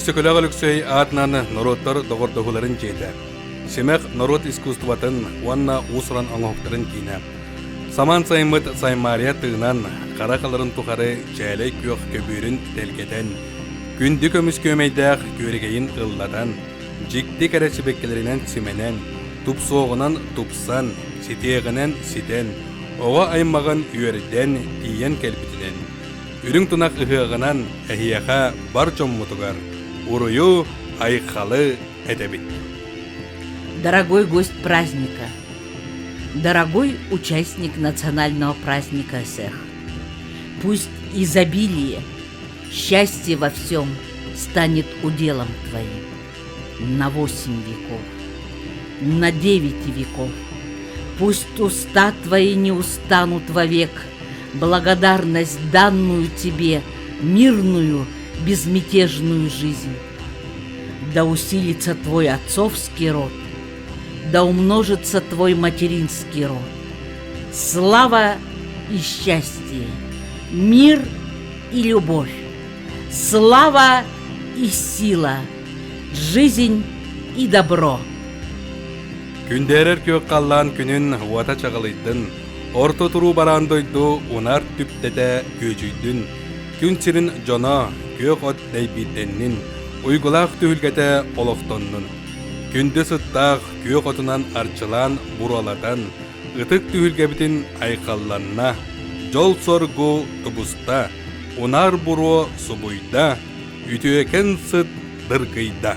Өксөкөлөг өлөксөй аатынан нороттор доғордоғыларын жейді. Семек норот искусстватын уанна усран оңоқтырын кейіне. Саман саймыт саймария тыынан қарақаларын тұқары чәлі көк көбірін телгеден, күнді көміс көмейдәқ көрігейін ылладан, жикті кәрәчібеккелерінен сименен, тупсоғынан тупсан, ситеғінен ситен, оға аймағын үйерден тиен кәлбітінен. Үрің тұнақ ұғығынан әхияға бар жоммутугар, урую айқалы әдебит. Дорогой гость праздника, дорогой участник национального праздника СЭХ, пусть изобилие, счастье во всем станет уделом твоим на 8 веков, на 9 веков. Пусть уста твои не устанут вовек благодарность данную тебе, мирную, безмятежную жизнь. Да усилится твой отцовский род, да умножится твой материнский род. Слава и счастье, мир и любовь, слава и сила, жизнь и добро. Күндерер көк қаллан күнін уата чағылайдын, орто туру барандойду унар түптете көжүйдүн, күн сирин жона көк от дейбитеннин, уйгулақ түйілгете олықтоннун. Күнді сыттақ көк отынан арчылан бураладан, ытык түйілгебітін айқалланна, жол соргу тубуста, унар буру субуйда, үтіөкен сыт дыргыйда.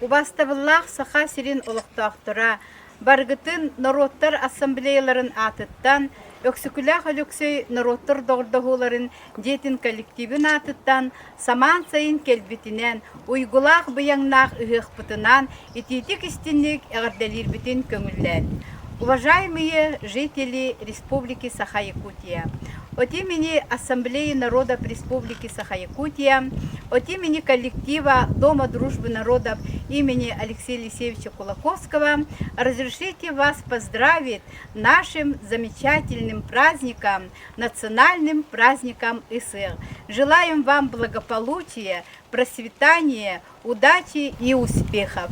Убастабыллах саха сирин олықтақтыра, баргытын народтар ассамблеяларын атыттан, өксүкүлах өлөксөй народтар доғырдағуларын детин коллективин атыттан, саман сайын келбетінен, уйгулах бұяңнақ ұғықпытынан, ититик истинник әғарделер бітін көңілләр. Уважаемые жители Республики Саха-Якутия, от имени Ассамблеи народов Республики Саха-Якутия, от имени коллектива Дома дружбы народов имени Алексея Алексеевича Кулаковского разрешите вас поздравить нашим замечательным праздником, национальным праздником СЭХ. Желаем вам благополучия, процветания, удачи и успехов.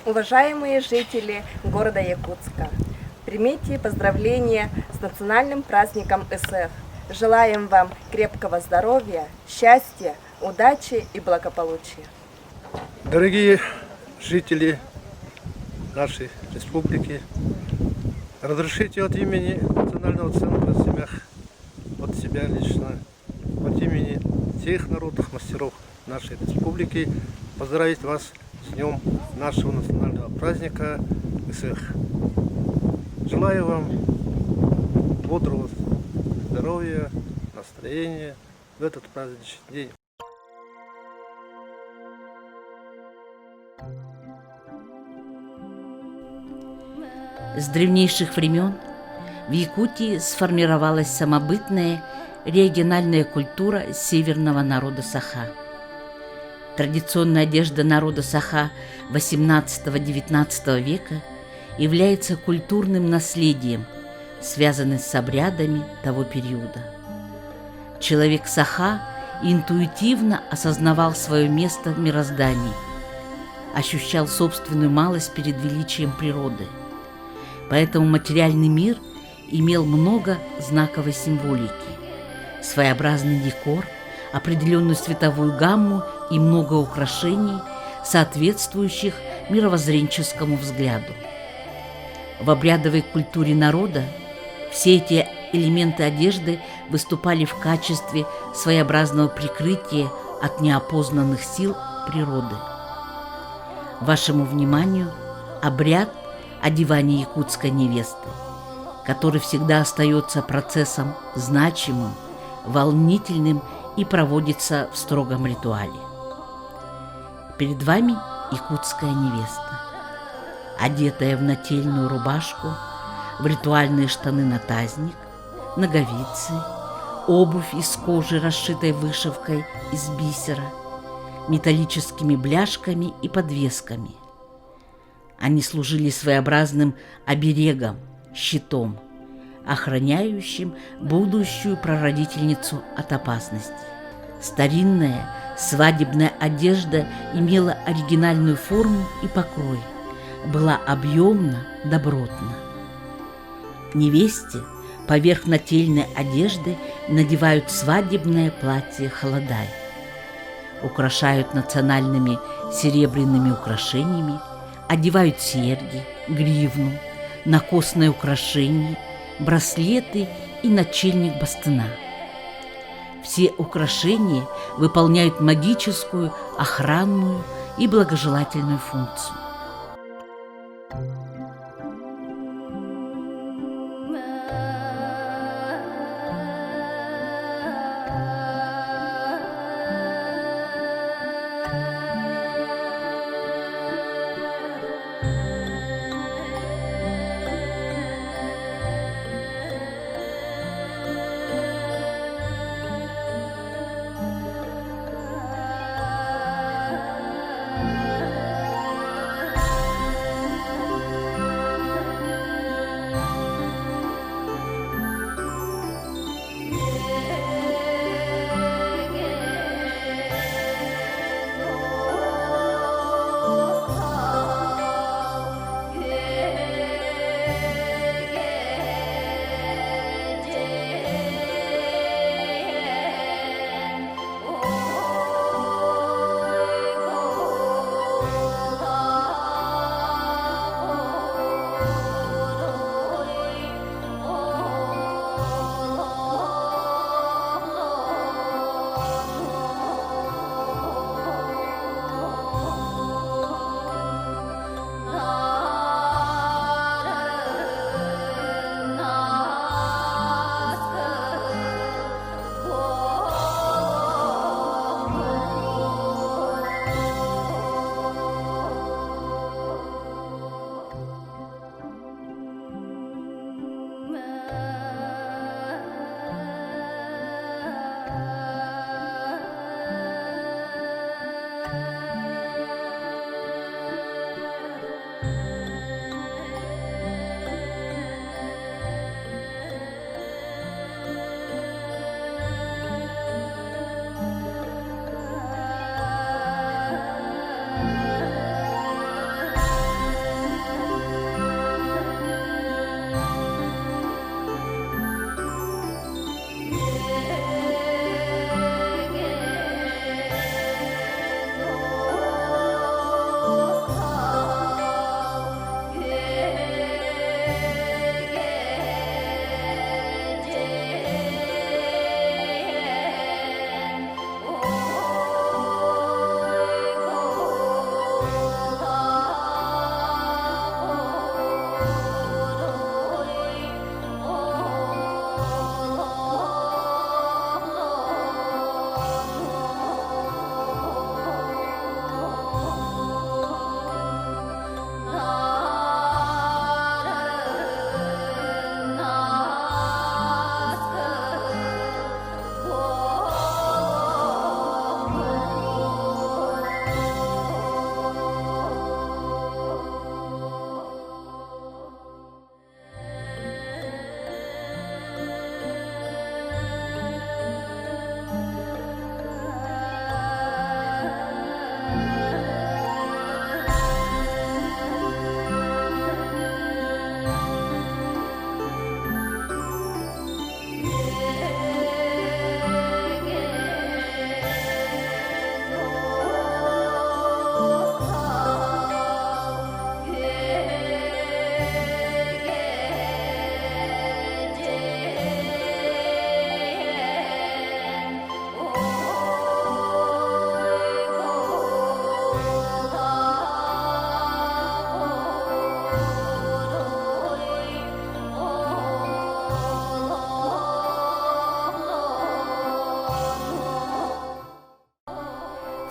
Уважаемые жители города Якутска, примите поздравления с национальным праздником СЭХ. Желаем вам крепкого здоровья, счастья, удачи и благополучия. Дорогие жители нашей республики, разрешите от имени Национального центра «Семях», от себя лично, от имени всех народных мастеров нашей республики поздравить вас с днем нашего национального праздника СЭХ. Желаю вам бодрого здоровья, настроения в этот праздничный день. С древнейших времен в Якутии сформировалась самобытная региональная культура северного народа Саха. Традиционная одежда народа Саха XVIII-XIX века является культурным наследием, связанным с обрядами того периода. Человек Саха интуитивно осознавал свое место в мироздании, ощущал собственную малость перед величием природы. Поэтому материальный мир имел много знаковой символики, своеобразный декор, определенную световую гамму и много украшений, соответствующих мировоззренческому взгляду. В обрядовой культуре народа все эти элементы одежды выступали в качестве своеобразного прикрытия от неопознанных сил природы. Вашему вниманию обряд одевания якутской невесты, который всегда остается процессом значимым, волнительным и проводится в строгом ритуале. Перед вами якутская невеста, одетая в нательную рубашку, в ритуальные штаны на тазник, ноговицы, обувь из кожи, расшитой вышивкой из бисера, металлическими бляшками и подвесками. Они служили своеобразным оберегом, щитом, охраняющим будущую прародительницу от опасности. Старинная, Свадебная одежда имела оригинальную форму и покрой, была объемна, добротна. Невесте поверх нательной одежды надевают свадебное платье халадай, украшают национальными серебряными украшениями, одевают серьги, гривну, накосные украшения, браслеты и начельник бастына. Все украшения выполняют магическую, охранную и благожелательную функцию.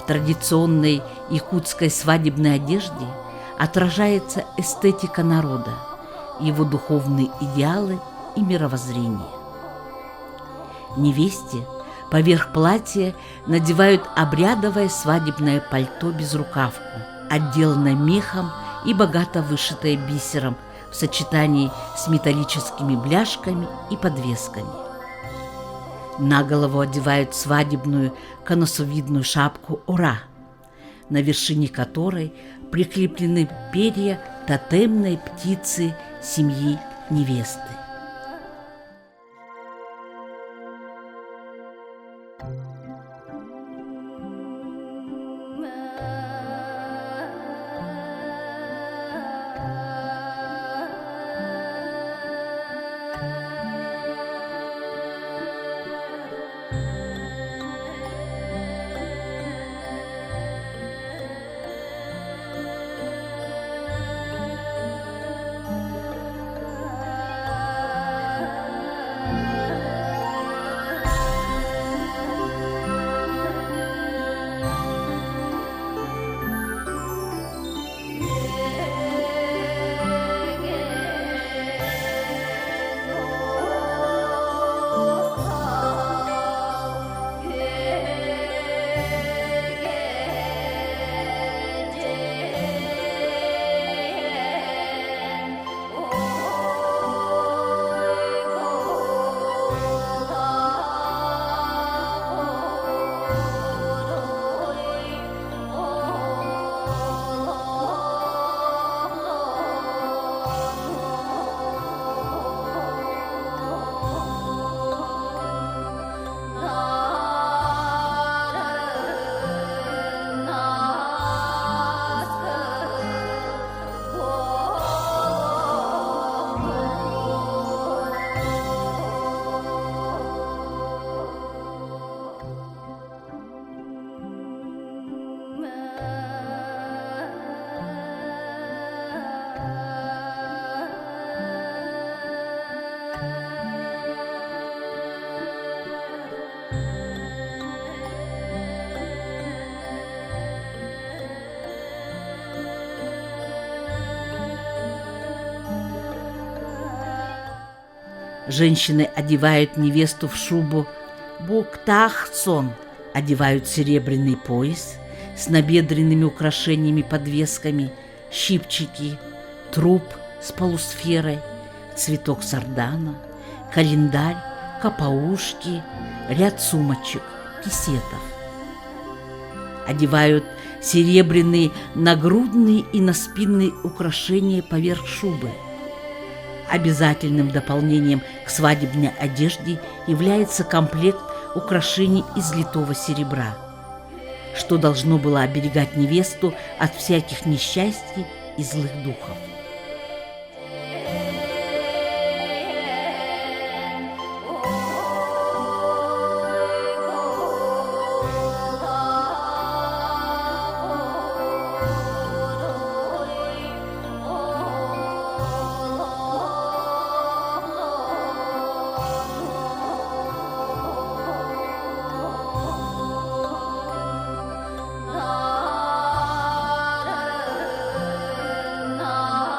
традиционной якутской свадебной одежде отражается эстетика народа, его духовные идеалы и мировоззрение. Невесте поверх платья надевают обрядовое свадебное пальто-безрукавку, отделанное мехом и богато вышитое бисером в сочетании с металлическими бляшками и подвесками. На голову одевают свадебную конусовидную шапку «Ура», на вершине которой прикреплены перья тотемной птицы семьи невесты. Женщины одевают невесту в шубу буктахсон, одевают серебряный пояс с набедренными украшениями-подвесками, щипчики, труп с полусферой, цветок сардана, календарь, капаушки, ряд сумочек, кисетов. Одевают серебряные нагрудные и наспинные украшения поверх шубы. Обязательным дополнением к свадебной одежде является комплект украшений из литого серебра, что должно было оберегать невесту от всяких несчастий и злых духов. Na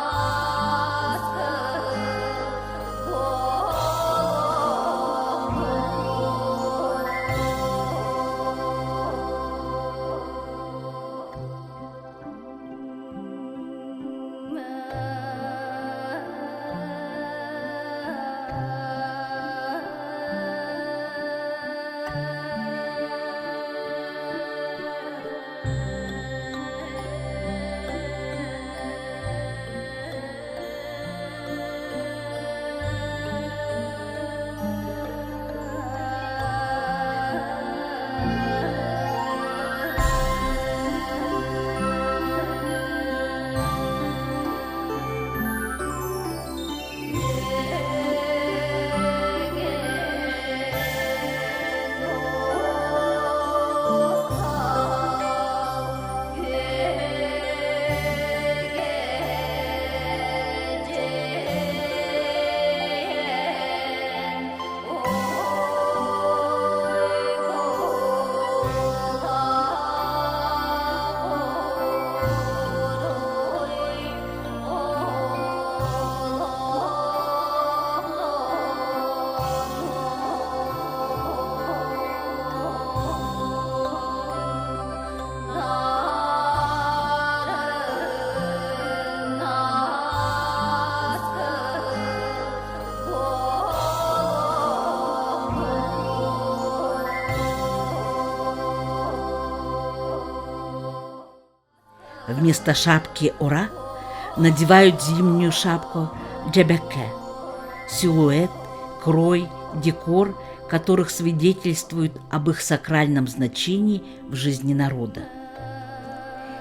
Вместо шапки «Ура» надевают зимнюю шапку «Джебеке». Силуэт, крой, декор, которых свидетельствуют об их сакральном значении в жизни народа.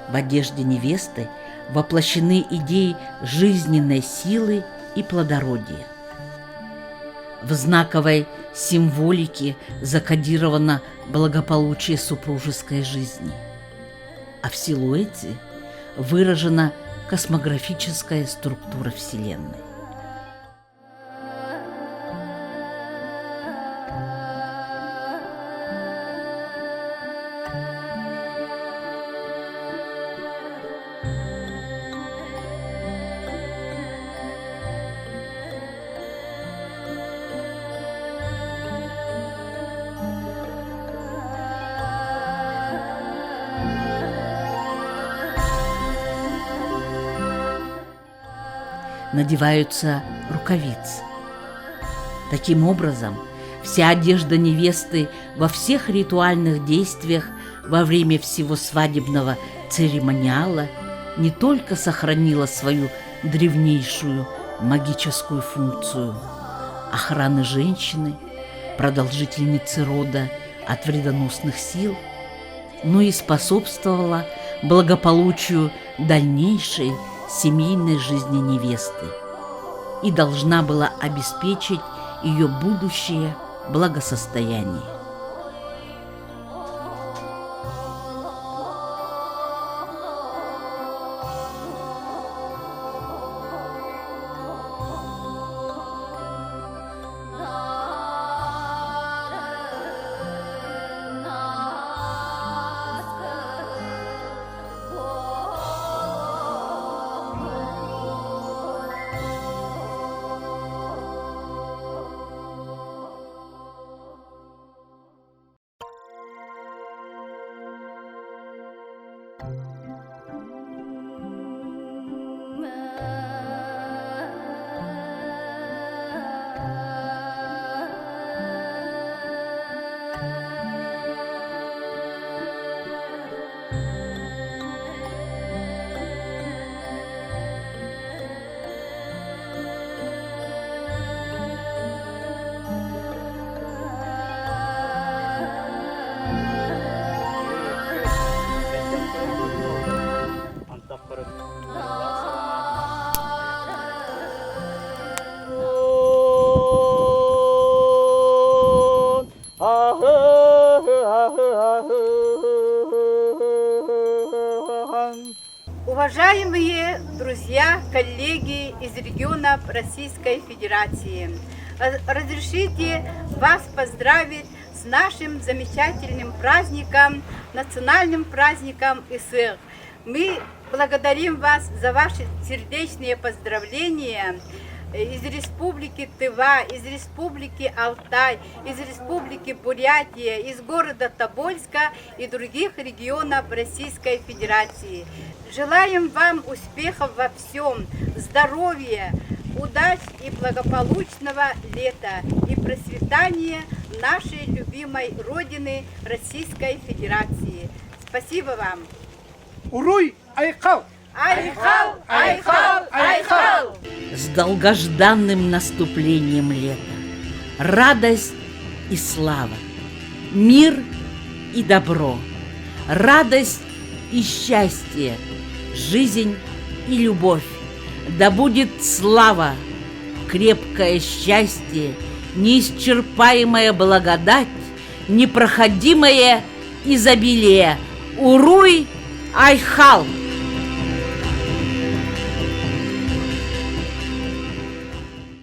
В одежде невесты воплощены идеи жизненной силы и плодородия. В знаковой символике закодировано благополучие супружеской жизни, а в силуэте выражена космографическая структура Вселенной. Надеваются рукавицы. Таким образом, вся одежда невесты во всех ритуальных действиях во время всего свадебного церемониала не только сохранила свою древнейшую магическую функцию охраны женщины, продолжительницы рода от вредоносных сил, но и способствовала благополучию дальнейшей семейной жизни невесты и должна была обеспечить ее будущее благосостояние. Уважаемые друзья, коллеги из региона Российской Федерации, разрешите вас поздравить с нашим замечательным праздником, национальным праздником ИСЭХ. Мы благодарим вас за ваши сердечные поздравления из Республики Тыва, из Республики Алтай, из Республики Бурятия, из города Тобольска и других регионов Российской Федерации. Желаем вам успехов во всем, здоровья, удач и благополучного лета и процветания нашей любимой Родины Российской Федерации. Спасибо вам! Уруй Айкал! Айхал! Айхал! Айхал! С долгожданным наступлением лета! Радость и слава! Мир и добро! Радость и счастье! Жизнь и любовь! Да будет слава, крепкое счастье, неисчерпаемая благодать, непроходимое изобилие! Уруй Айхал!